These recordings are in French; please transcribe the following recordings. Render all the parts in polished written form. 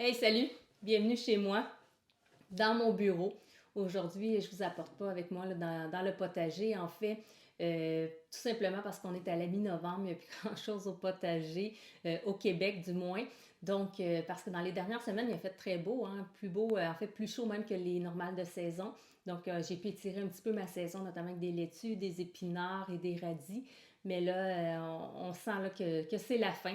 Hey, salut! Bienvenue chez moi, dans mon bureau. Aujourd'hui, je vous apporte pas avec moi là, dans le potager. En fait, tout simplement parce qu'on est à la mi-novembre, il n'y a plus grand-chose au potager, au Québec du moins. Donc, parce que dans les dernières semaines, il a fait très beau, hein, plus beau, en fait plus chaud même que les normales de saison. Donc, j'ai pu étirer un petit peu ma saison, notamment avec des laitues, des épinards et des radis. Mais là, on sent là, que c'est la fin.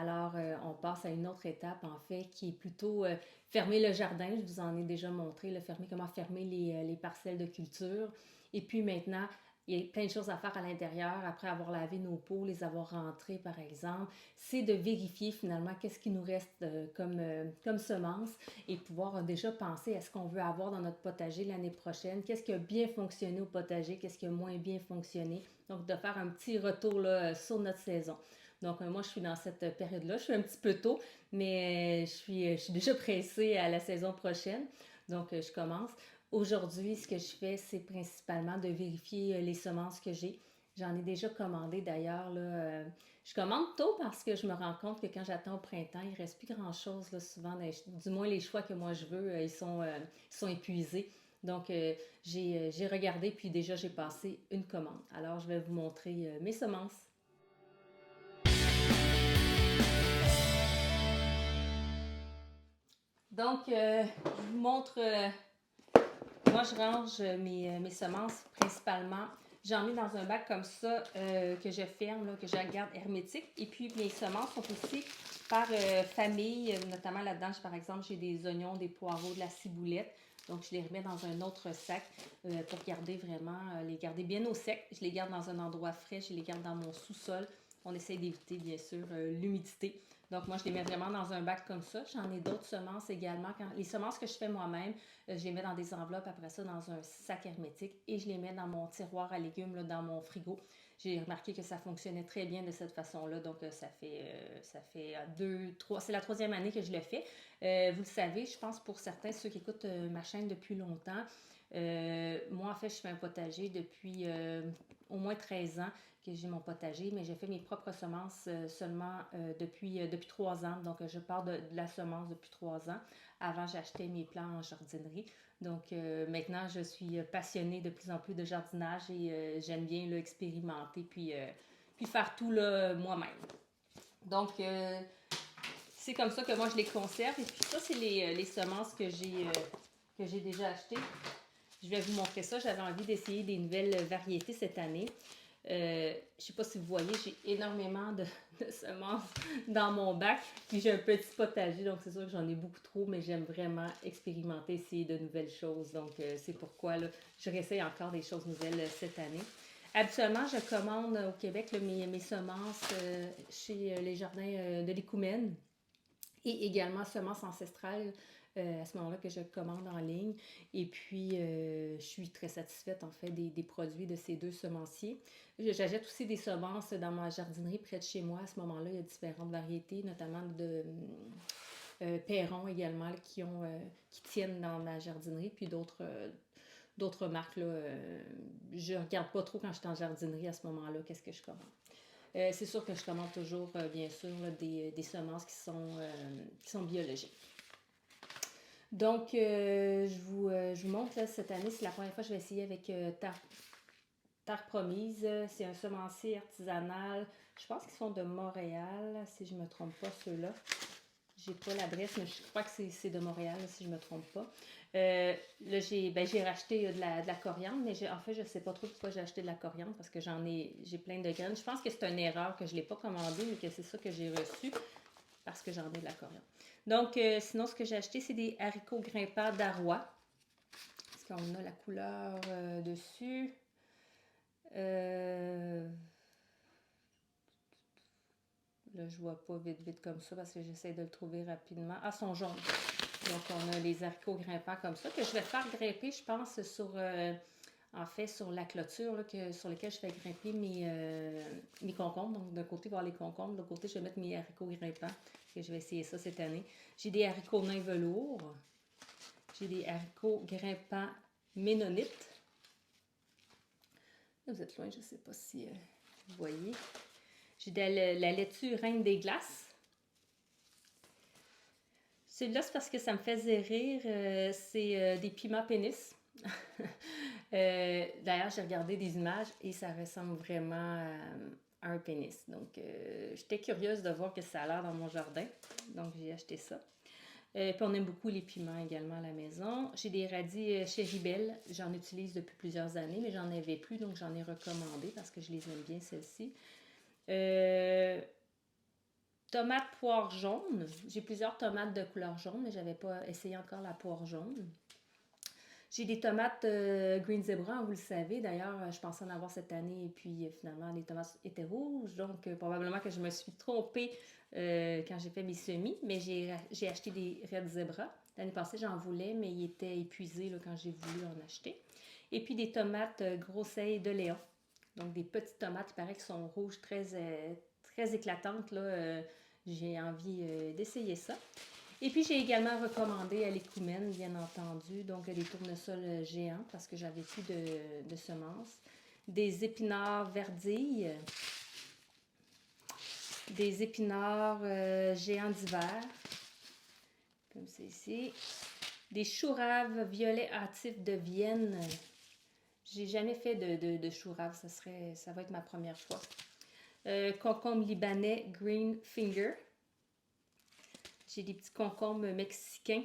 Alors, on passe à une autre étape, en fait, qui est plutôt fermer le jardin. Je vous en ai déjà montré, comment fermer les parcelles de culture. Et puis maintenant, il y a plein de choses à faire à l'intérieur, après avoir lavé nos pots, les avoir rentrés, par exemple. C'est de vérifier finalement qu'est-ce qui nous reste comme semences et pouvoir déjà penser à ce qu'on veut avoir dans notre potager l'année prochaine. Qu'est-ce qui a bien fonctionné au potager, qu'est-ce qui a moins bien fonctionné. Donc, de faire un petit retour là, sur notre saison. Donc, moi, je suis dans cette période-là. Je suis un petit peu tôt, mais je suis déjà pressée à la saison prochaine. Donc, je commence. Aujourd'hui, ce que je fais, c'est principalement de vérifier les semences que j'ai. J'en ai déjà commandé d'ailleurs. Là, je commande tôt parce que je me rends compte que quand j'attends au printemps, il ne reste plus grand-chose. Là, souvent, du moins les choix que moi je veux, ils sont épuisés. Donc, j'ai regardé, puis déjà, j'ai passé une commande. Alors, je vais vous montrer mes semences. Donc, je vous montre, moi je range mes semences principalement. J'en mets dans un bac comme ça que je ferme, là, que je garde hermétique. Et puis mes semences sont aussi par famille, notamment là-dedans, par exemple, j'ai des oignons, des poireaux, de la ciboulette. Donc, je les remets dans un autre sac pour garder vraiment, les garder bien au sec. Je les garde dans un endroit frais, je les garde dans mon sous-sol. On essaie d'éviter, bien sûr, l'humidité. Donc, moi, je les mets vraiment dans un bac comme ça. J'en ai d'autres semences également. Les semences que je fais moi-même, je les mets dans des enveloppes, après ça, dans un sac hermétique et je les mets dans mon tiroir à légumes, là, dans mon frigo. J'ai remarqué que ça fonctionnait très bien de cette façon-là. Donc, ça fait deux, trois, c'est la troisième année que je le fais. Vous le savez, je pense pour certains, ceux qui écoutent ma chaîne depuis longtemps, moi, en fait, je fais un potager depuis au moins 13 ans que j'ai mon potager, mais j'ai fait mes propres semences seulement depuis 3 ans. Donc, je pars de la semence depuis 3 ans. Avant, j'achetais mes plants en jardinerie. Donc, maintenant, je suis passionnée de plus en plus de jardinage et j'aime bien là, expérimenter puis faire tout moi-même. Donc, c'est comme ça que moi, je les conserve. Et puis, ça, c'est les semences que j'ai déjà achetées. Je vais vous montrer ça. J'avais envie d'essayer des nouvelles variétés cette année. Je ne sais pas si vous voyez, j'ai énormément de semences dans mon bac. Puis j'ai un petit potager, donc c'est sûr que j'en ai beaucoup trop, mais j'aime vraiment expérimenter, essayer de nouvelles choses. Donc c'est pourquoi là, je réessaye encore des choses nouvelles cette année. Habituellement, je commande au Québec là, mes semences chez les jardins de l'Écoumène et également semences ancestrales à ce moment-là que je commande en ligne. Et puis, je suis très satisfaite en fait des produits de ces deux semenciers. J'achète aussi des semences dans ma jardinerie près de chez moi. À ce moment-là, il y a différentes variétés, notamment de Perron également, qui tiennent dans ma jardinerie, puis d'autres marques. Là, je regarde pas trop quand je suis en jardinerie à ce moment-là, qu'est-ce que je commande. C'est sûr que je commande toujours, bien sûr, là, des semences qui sont biologiques. Donc, je vous montre, là, cette année, c'est la première fois que je vais essayer avec Terre Promise. C'est un semencier artisanal. Je pense qu'ils sont de Montréal, si je ne me trompe pas, ceux-là. J'ai pas l'adresse, mais je crois que c'est de Montréal, si je ne me trompe pas. Là, j'ai racheté de la coriandre, mais en fait, je ne sais pas trop pourquoi j'ai acheté de la coriandre, parce que j'ai plein de graines. Je pense que c'est une erreur, que je ne l'ai pas commandé, mais que c'est ça que j'ai reçu, parce que j'en ai de la coriandre. Donc, sinon, ce que j'ai acheté, c'est des haricots grimpants d'Arrois. Est-ce qu'on a la couleur dessus? Là, je vois pas vite, vite comme ça parce que j'essaie de le trouver rapidement. Ah, ils sont jaunes. Donc, on a les haricots grimpants comme ça que je vais faire grimper, je pense, sur la clôture là, sur laquelle je fais grimper mes concombres. Donc, d'un côté, il va y avoir les concombres. De l'autre côté, je vais mettre mes haricots grimpants. Que je vais essayer ça cette année. J'ai des haricots nains velours. J'ai des haricots grimpants ménonites. Là, vous êtes loin, je ne sais pas si vous voyez. J'ai de la laitue reine des glaces. Celui-là, c'est parce que ça me faisait rire. C'est des piments pénis. D'ailleurs, j'ai regardé des images et ça ressemble vraiment à un pénis. Donc, j'étais curieuse de voir que ça a l'air dans mon jardin. Donc, j'ai acheté ça. Puis on aime beaucoup les piments également à la maison. J'ai des radis Cherry Belle. J'en utilise depuis plusieurs années, mais j'en avais plus, donc j'en ai recommandé parce que je les aime bien, celles-ci. Euh, Tomates poire jaune. J'ai plusieurs tomates de couleur jaune, mais j'avais pas essayé encore la poire jaune. J'ai des tomates Green Zebra, vous le savez. D'ailleurs, je pensais en avoir cette année et puis finalement, les tomates étaient rouges. Donc, probablement que je me suis trompée quand j'ai fait mes semis. Mais j'ai acheté des Red Zebra. L'année passée, j'en voulais, mais ils étaient épuisés là, quand j'ai voulu en acheter. Et puis des tomates Groseille de Léon. Donc, des petites tomates, il paraît qu'elles sont rouges, très éclatantes. Là, j'ai envie d'essayer ça. Et puis, j'ai également recommandé à l'écoumène, bien entendu, donc des tournesols géants parce que j'avais plus de semences. Des épinards verdilles, des épinards géants d'hiver, comme c'est ici. Des choux raves violets hâtifs de Vienne. J'ai jamais fait de choux raves, ça va être ma première fois. Concombre libanais Green Finger. J'ai des petits concombres mexicains.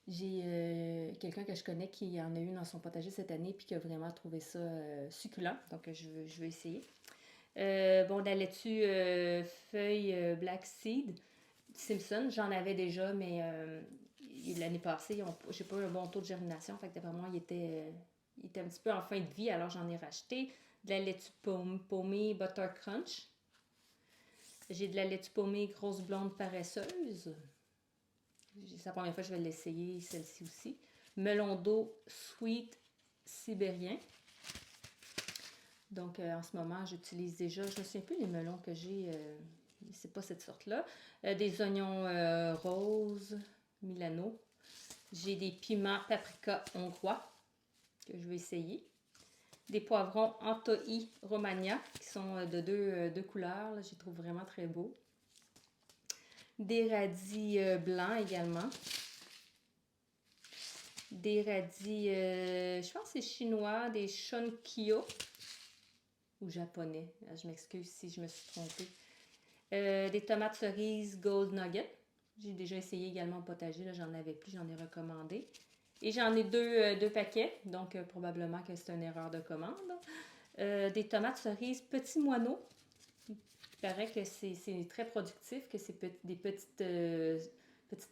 J'ai quelqu'un que je connais qui en a eu dans son potager cette année puis qui a vraiment trouvé ça succulent. Donc, je veux essayer. Bon, la laitue feuille Black Seed Simpson, j'en avais déjà, mais l'année passée, j'ai pas eu un bon taux de germination. Fait que d'après moi, il était un petit peu en fin de vie, alors j'en ai racheté. De la laitue paumée Butter Crunch. J'ai de la laitue paumée grosse blonde paresseuse. C'est la première fois que je vais l'essayer, celle-ci aussi. Melon d'eau Sweet Sibérien. Donc, en ce moment, j'utilise déjà, je ne me souviens plus des melons que j'ai, c'est pas cette sorte-là. Des oignons roses, Milano. J'ai des piments paprika hongrois que je vais essayer. Des poivrons Antoi Romagna qui sont de deux couleurs. Là, je les trouve vraiment très beaux. Des radis blancs également. Des radis, je pense que c'est chinois, des shonkyo ou japonais. Je m'excuse si je me suis trompée. Des tomates cerises Gold Nugget. J'ai déjà essayé également au potager, là, j'en avais plus, j'en ai recommandé. Et j'en ai deux paquets, donc probablement que c'est une erreur de commande. Des tomates cerises Petit Moineau. Il paraît que c'est très productif, que c'est des petites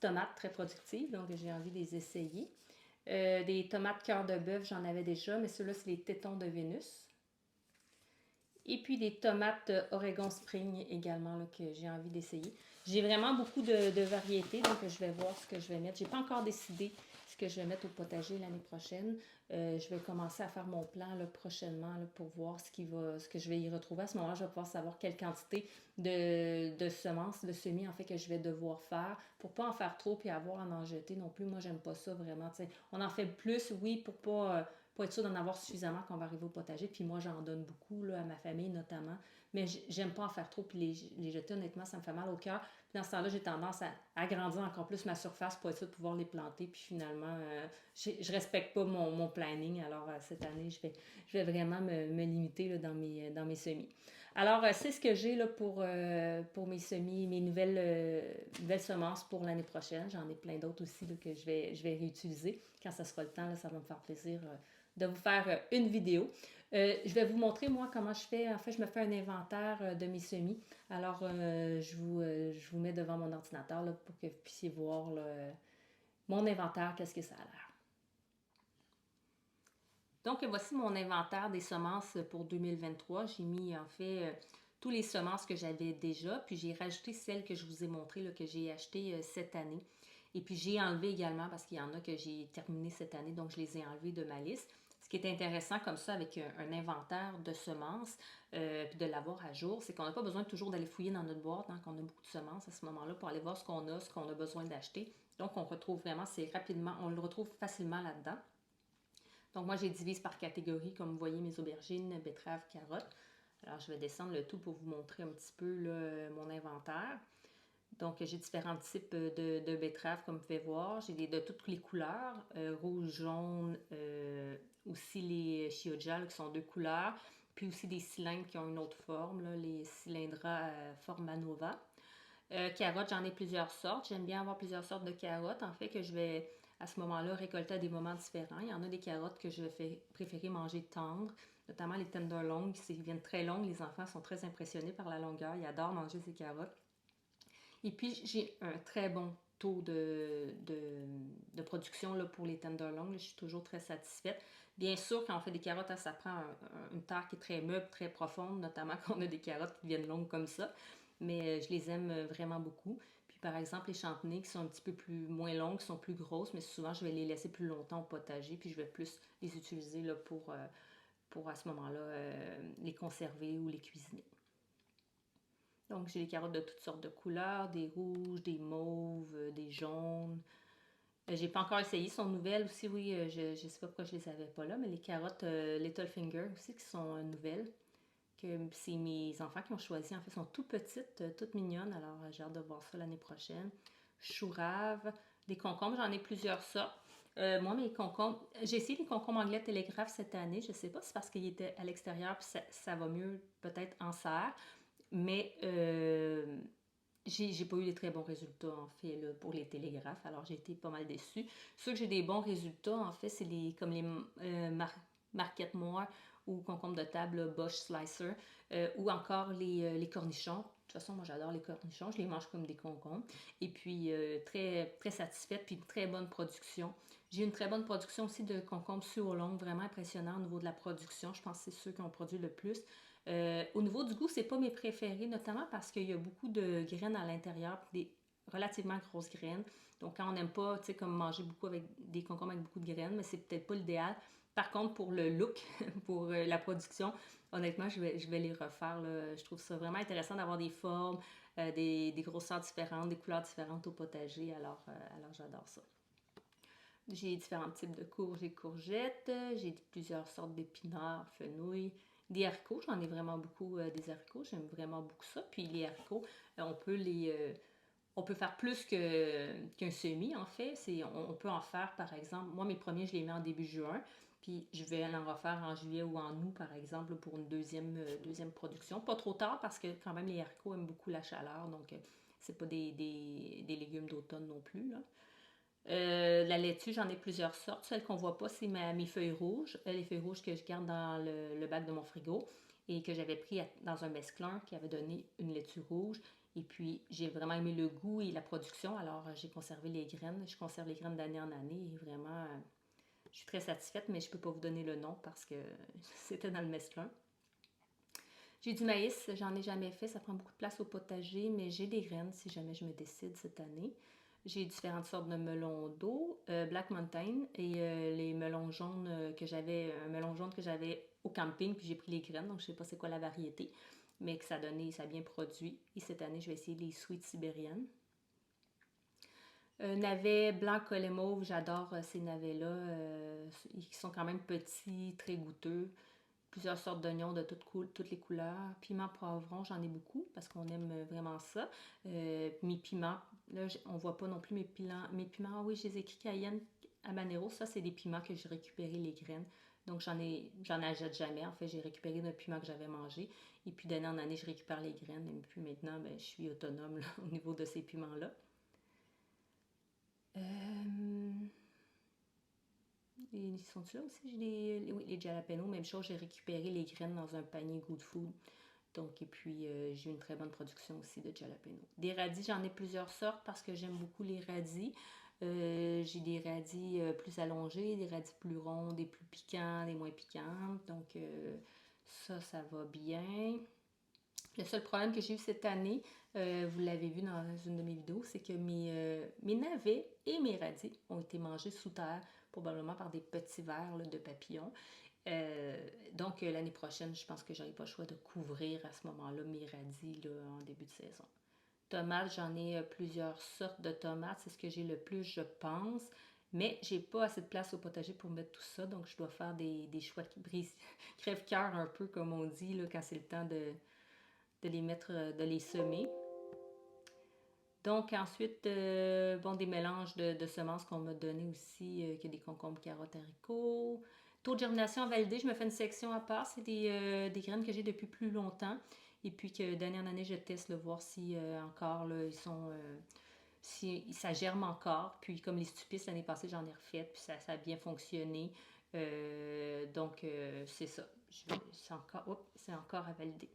tomates très productives, donc j'ai envie de les essayer. Des tomates cœur de bœuf, j'en avais déjà, mais ceux-là, c'est les tétons de Vénus. Et puis des tomates Oregon Spring également là, que j'ai envie d'essayer. J'ai vraiment beaucoup de variétés, donc je vais voir ce que je vais mettre. J'ai pas encore décidé ce que je vais mettre au potager l'année prochaine. Je vais commencer à faire mon plan là, prochainement là, pour voir ce que je vais y retrouver. À ce moment-là, je vais pouvoir savoir quelle quantité de semences, de semis en fait que je vais devoir faire pour pas en faire trop et avoir à en jeter non plus. Moi, j'aime pas ça vraiment. T'sais. On en fait plus, oui, pour être sûr d'en avoir suffisamment quand on va arriver au potager. Puis moi, j'en donne beaucoup là, à ma famille notamment. Mais j'aime pas en faire trop puis les jeter, honnêtement, ça me fait mal au cœur. Puis dans ce temps-là, j'ai tendance à agrandir encore plus ma surface pour être sûr de pouvoir les planter. Puis finalement, je respecte pas mon planning. Alors cette année, je vais vraiment me limiter là, dans mes semis. Alors, c'est ce que j'ai là, pour mes semis, mes nouvelles semences pour l'année prochaine. J'en ai plein d'autres aussi là, que je vais réutiliser. Quand ça sera le temps, là, ça va me faire plaisir de vous faire une vidéo. Je vais vous montrer, moi, comment je fais. En fait, je me fais un inventaire de mes semis. Alors, je vous mets devant mon ordinateur là, pour que vous puissiez voir là, mon inventaire, qu'est-ce que ça a l'air. Donc, voici mon inventaire des semences pour 2023. J'ai mis, en fait, tous les semences que j'avais déjà, puis j'ai rajouté celles que je vous ai montrées, là, que j'ai achetées cette année. Et puis, j'ai enlevé également, parce qu'il y en a que j'ai terminé cette année, donc je les ai enlevées de ma liste. Ce qui est intéressant comme ça avec un inventaire de semences, puis de l'avoir à jour, c'est qu'on n'a pas besoin toujours d'aller fouiller dans notre boîte, hein, quand on a beaucoup de semences à ce moment-là, pour aller voir ce qu'on a besoin d'acheter. Donc, on retrouve vraiment, c'est rapidement, on le retrouve facilement là-dedans. Donc, moi, j'ai divise par catégorie, comme vous voyez, mes aubergines, betteraves, carottes. Alors, je vais descendre le tout pour vous montrer un petit peu là, mon inventaire. Donc, j'ai différents types de betteraves, comme vous pouvez voir. J'ai de toutes les couleurs, rouge, jaune, aussi les chioggia qui sont deux couleurs, puis aussi des cylindres qui ont une autre forme, là, les cylindras forma nova. Carottes, j'en ai plusieurs sortes. J'aime bien avoir plusieurs sortes de carottes, en fait, que je vais à ce moment-là récolter à des moments différents. Il y en a des carottes que je vais préférer manger tendres, notamment les tenderloins, qui viennent très longues. Les enfants sont très impressionnés par la longueur. Ils adorent manger ces carottes. Et puis, j'ai un très bon taux de production là, pour les tenderloins. Je suis toujours très satisfaite. Bien sûr, quand on fait des carottes, ça prend une terre qui est très meuble, très profonde, notamment quand on a des carottes qui deviennent longues comme ça. Mais je les aime vraiment beaucoup. Puis par exemple, les champenois qui sont un petit peu moins longues, qui sont plus grosses, mais souvent je vais les laisser plus longtemps au potager, puis je vais plus les utiliser là, pour à ce moment-là les conserver ou les cuisiner. Donc, j'ai des carottes de toutes sortes de couleurs, des rouges, des mauves, des jaunes. J'ai pas encore essayé, sont nouvelles aussi, oui, je sais pas pourquoi je les avais pas là, mais les carottes Littlefinger aussi qui sont nouvelles, que c'est mes enfants qui ont choisi, en fait, sont tout petites, toutes mignonnes, alors j'ai hâte de voir ça l'année prochaine. Chou rave, des concombres, j'en ai plusieurs sortes. Moi, mes concombres, j'ai essayé les concombres anglais télégraphe cette année, je sais pas si c'est parce qu'ils étaient à l'extérieur, puis ça va mieux peut-être en serre, mais j'ai pas eu des très bons résultats, en fait, là, pour les télégraphes. Alors, j'ai été pas mal déçue. Ceux que j'ai des bons résultats, en fait, c'est comme les Marquette Moore ou concombre de table Bosch Slicer ou encore les cornichons. De toute façon, moi, j'adore les cornichons. Je les mange comme des concombres. Et puis, très, très satisfaite, puis une très bonne production. J'ai une très bonne production aussi de concombres suolong, vraiment impressionnant au niveau de la production. Je pense que c'est ceux qui ont produit le plus. Au niveau du goût, c'est pas mes préférés, notamment parce qu'il y a beaucoup de graines à l'intérieur, des relativement grosses graines. Donc, quand on n'aime pas, tu sais, comme manger beaucoup avec des concombres avec beaucoup de graines, mais c'est peut-être pas l'idéal. Par contre, pour le look, pour la production, honnêtement, je vais les refaire, là. Je trouve ça vraiment intéressant d'avoir des formes, des grosseurs différentes, des couleurs différentes au potager. Alors j'adore ça. J'ai différents types de courges et courgettes. J'ai plusieurs sortes d'épinards, fenouil. Des haricots, j'en ai vraiment beaucoup des haricots. J'aime vraiment beaucoup ça. Puis les haricots, on peut faire plus qu'un semis, en fait. On peut en faire, par exemple, moi, mes premiers, je les mets en début juin. Puis je vais en refaire en juillet ou en août, par exemple, pour une deuxième production. Pas trop tard parce que quand même, les haricots aiment beaucoup la chaleur. Donc, c'est pas des légumes d'automne non plus, là. La laitue, j'en ai plusieurs sortes. Celle qu'on voit pas, c'est mes feuilles rouges. Les feuilles rouges que je garde dans le bac de mon frigo et que j'avais pris dans un mesclun qui avait donné une laitue rouge. Et puis, j'ai vraiment aimé le goût et la production. Alors, j'ai conservé les graines. Je conserve les graines d'année en année et vraiment, je suis très satisfaite, mais je peux pas vous donner le nom parce que c'était dans le mesclun. J'ai du maïs, j'en ai jamais fait, ça prend beaucoup de place au potager, mais j'ai des graines si jamais je me décide cette année. J'ai différentes sortes de melons d'eau, Black Mountain et les melons jaunes un melon jaune que j'avais au camping, puis j'ai pris les graines, donc je sais pas c'est quoi la variété, mais que ça a bien produit. Et cette année, je vais essayer les sweets sibériennes. Navets blanc collet mauve, j'adore ces navets-là. Ils sont quand même petits, très goûteux. Plusieurs sortes d'oignons de toutes les couleurs. Piment poivron, j'en ai beaucoup parce qu'on aime vraiment ça. Mes piments, là, on voit pas non plus mes piments. Ah oui, je les ai écrits Cayenne habanero. Ça, c'est des piments que j'ai récupéré les graines. Donc, j'en achète jamais. En fait, j'ai récupéré nos piments que j'avais mangés. Et puis, d'année en année, je récupère les graines. Et puis maintenant, ben, je suis autonome là, au niveau de ces piments-là. Euh, Ils sont-tu là aussi? Oui, les jalapenos, même chose, j'ai récupéré les graines dans un panier Good Food. Donc, et puis, j'ai une très bonne production aussi de jalapeno. Des radis, j'en ai plusieurs sortes parce que j'aime beaucoup les radis. J'ai des radis plus allongés, des radis plus ronds, des plus piquants, des moins piquants. Donc, ça va bien. Le seul problème que j'ai eu cette année, vous l'avez vu dans une de mes vidéos, c'est que mes navets et mes radis ont été mangés sous terre, probablement par des petits vers là, de papillons. Donc, l'année prochaine, je pense que j'aurai pas le choix de couvrir à ce moment-là mes radis là, en début de saison. Tomates, j'en ai plusieurs sortes de tomates. C'est ce que j'ai le plus, je pense. Mais j'ai pas assez de place au potager pour mettre tout ça. Donc, je dois faire des choix qui brisent, crève-cœur un peu, comme on dit, là, quand c'est le temps de les mettre, de les semer. Donc ensuite, bon, des mélanges de semences qu'on m'a donné aussi, qu'il y a des concombres, carottes, haricots. Taux de germination validé, je me fais une section à part. C'est des graines que j'ai depuis plus longtemps. Et puis que d'année en année, je teste, là, voir si encore, là, ils sont... si ça germe encore. Puis comme les stupistes, l'année passée, j'en ai refait. Puis ça a bien fonctionné. Donc, c'est ça. C'est encore à valider.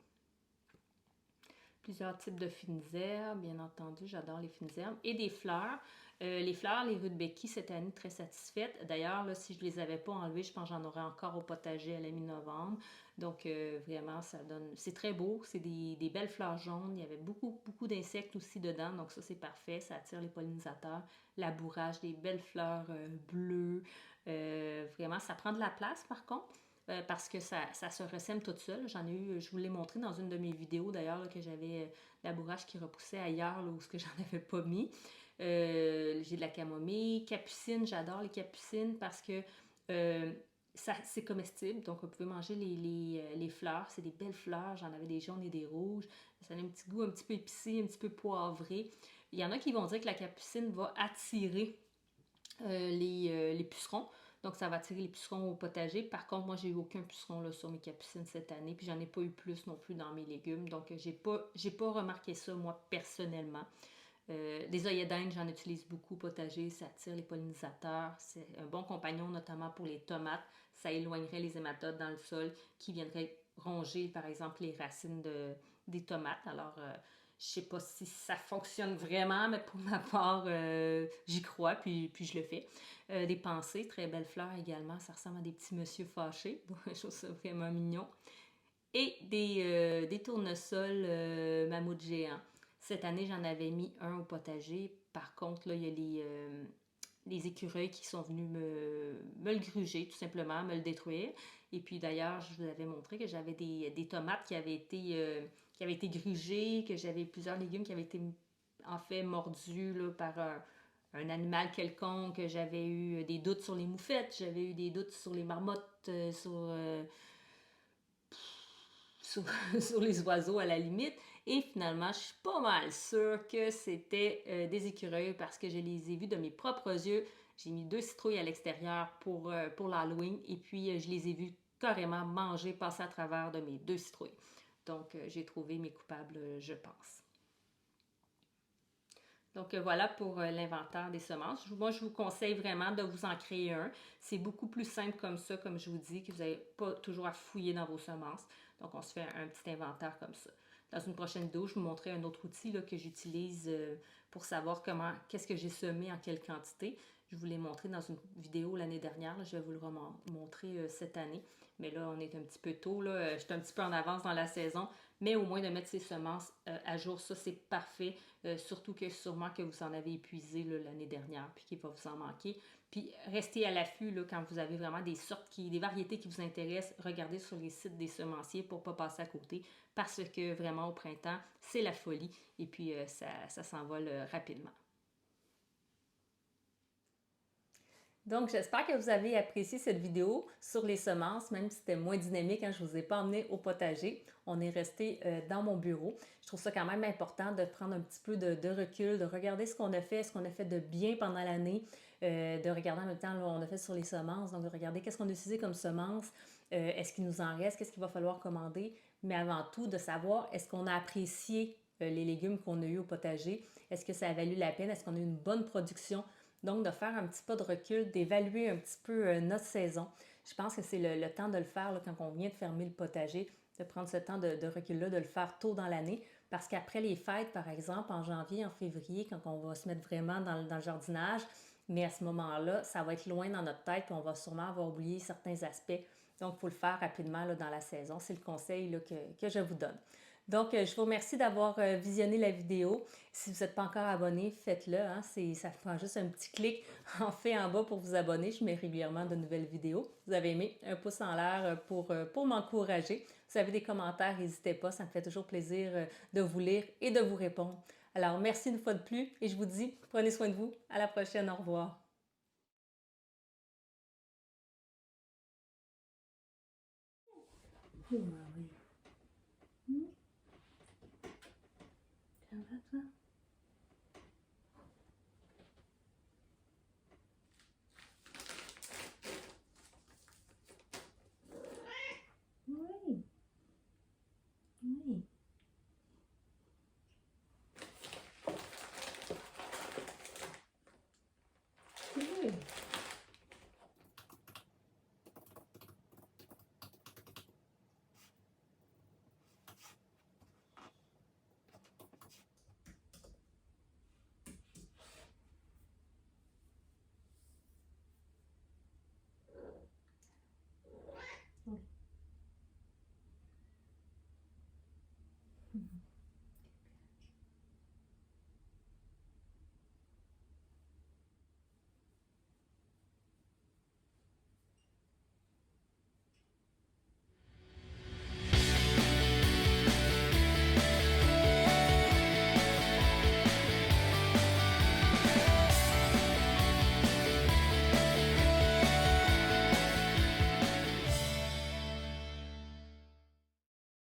Plusieurs types de fines herbes, bien entendu, j'adore les fines herbes. Et des fleurs. Les fleurs, les rudbeckie, cette année, très satisfaite. D'ailleurs, là, si je ne les avais pas enlevées, je pense que j'en aurais encore au potager à la mi-novembre. Donc, vraiment, ça donne... C'est très beau. C'est des belles fleurs jaunes. Il y avait beaucoup d'insectes aussi dedans. Donc, ça, c'est parfait. Ça attire les pollinisateurs. Labourage, des belles fleurs bleues. Vraiment, ça prend de la place, par contre. Parce que ça se ressème toute seule. J'en ai eu, je vous l'ai montré dans une de mes vidéos d'ailleurs, que j'avais la bourrache qui repoussait ailleurs, là, où ce que j'en avais pas mis. J'ai de la camomille, capucine, j'adore les capucines parce que c'est comestible, donc vous pouvez manger les fleurs, c'est des belles fleurs, j'en avais des jaunes et des rouges, ça a un petit goût un petit peu épicé, un petit peu poivré. Il y en a qui vont dire que la capucine va attirer les pucerons. Donc, ça va attirer les pucerons au potager. Par contre, moi, j'ai eu aucun puceron là, sur mes capucines cette année. Puis, j'en ai pas eu plus non plus dans mes légumes. Donc, j'ai pas remarqué ça, moi, personnellement. Les œillets d'Inde, j'en utilise beaucoup au potager. Ça attire les pollinisateurs. C'est un bon compagnon, notamment pour les tomates. Ça éloignerait les hématodes dans le sol qui viendraient ronger, par exemple, les racines des tomates. Alors, je sais pas si ça fonctionne vraiment, mais pour ma part, j'y crois, puis je le fais. Des pensées, très belles fleurs également. Ça ressemble à des petits monsieur fâchés. Donc, je trouve ça vraiment mignon. Et des tournesols mammouth géants. Cette année, j'en avais mis un au potager. Par contre, là, il y a les écureuils qui sont venus me le gruger, tout simplement, me le détruire. Et puis d'ailleurs, je vous avais montré que j'avais des tomates qui avaient été grugées, que j'avais plusieurs légumes qui avaient été en fait mordus là, par un animal quelconque. J'avais eu des doutes sur les moufettes, j'avais eu des doutes sur les marmottes, sur, sur les oiseaux à la limite. Et finalement, je suis pas mal sûre que c'était des écureuils parce que je les ai vus de mes propres yeux. J'ai mis 2 citrouilles à l'extérieur pour l'Halloween et puis je les ai vus carrément manger, passer à travers de mes 2 citrouilles. Donc, j'ai trouvé mes coupables, je pense. Donc voilà pour l'inventaire des semences. Moi, je vous conseille vraiment de vous en créer un. C'est beaucoup plus simple comme ça, comme je vous dis, que vous n'avez pas toujours à fouiller dans vos semences. Donc on se fait un petit inventaire comme ça. Dans une prochaine vidéo, je vous montrerai un autre outil là, que j'utilise pour savoir qu'est-ce que j'ai semé en quelle quantité. Je vous l'ai montré dans une vidéo l'année dernière. Là, je vais vous le montrer cette année. Mais là, on est un petit peu tôt. Là. Je suis un petit peu en avance dans la saison. Mais au moins de mettre ses semences à jour, ça c'est parfait. Surtout que sûrement que vous en avez épuisé l'année dernière, puis qu'il va vous en manquer. Puis restez à l'affût là, quand vous avez vraiment des des variétés qui vous intéressent. Regardez sur les sites des semenciers pour ne pas passer à côté. Parce que vraiment au printemps, c'est la folie. Et puis ça s'envole rapidement. Donc, j'espère que vous avez apprécié cette vidéo sur les semences, même si c'était moins dynamique, hein, je ne vous ai pas emmené au potager. On est resté dans mon bureau. Je trouve ça quand même important de prendre un petit peu de recul, de regarder ce qu'on a fait de bien pendant l'année, de regarder en même temps, là, on a fait sur les semences, donc de regarder qu'est-ce qu'on a utilisé comme semences, est-ce qu'il nous en reste, qu'est-ce qu'il va falloir commander, mais avant tout, de savoir est-ce qu'on a apprécié les légumes qu'on a eus au potager, est-ce que ça a valu la peine, est-ce qu'on a eu une bonne production. Donc, de faire un petit pas de recul, d'évaluer un petit peu notre saison. Je pense que c'est le temps de le faire là, quand on vient de fermer le potager, de prendre ce temps de recul-là, de le faire tôt dans l'année. Parce qu'après les fêtes, par exemple, en janvier, en février, quand on va se mettre vraiment dans le jardinage, mais à ce moment-là, ça va être loin dans notre tête et on va sûrement avoir oublié certains aspects. Donc, il faut le faire rapidement là, dans la saison. C'est le conseil là, que je vous donne. Donc, je vous remercie d'avoir visionné la vidéo. Si vous n'êtes pas encore abonné, faites-le. Hein? Ça prend juste un petit clic en bas pour vous abonner. Je mets régulièrement de nouvelles vidéos. Vous avez aimé, un pouce en l'air pour m'encourager. Si vous avez des commentaires, n'hésitez pas. Ça me fait toujours plaisir de vous lire et de vous répondre. Alors, merci une fois de plus et je vous dis, prenez soin de vous. À la prochaine. Au revoir. Oui. Ça va, toi?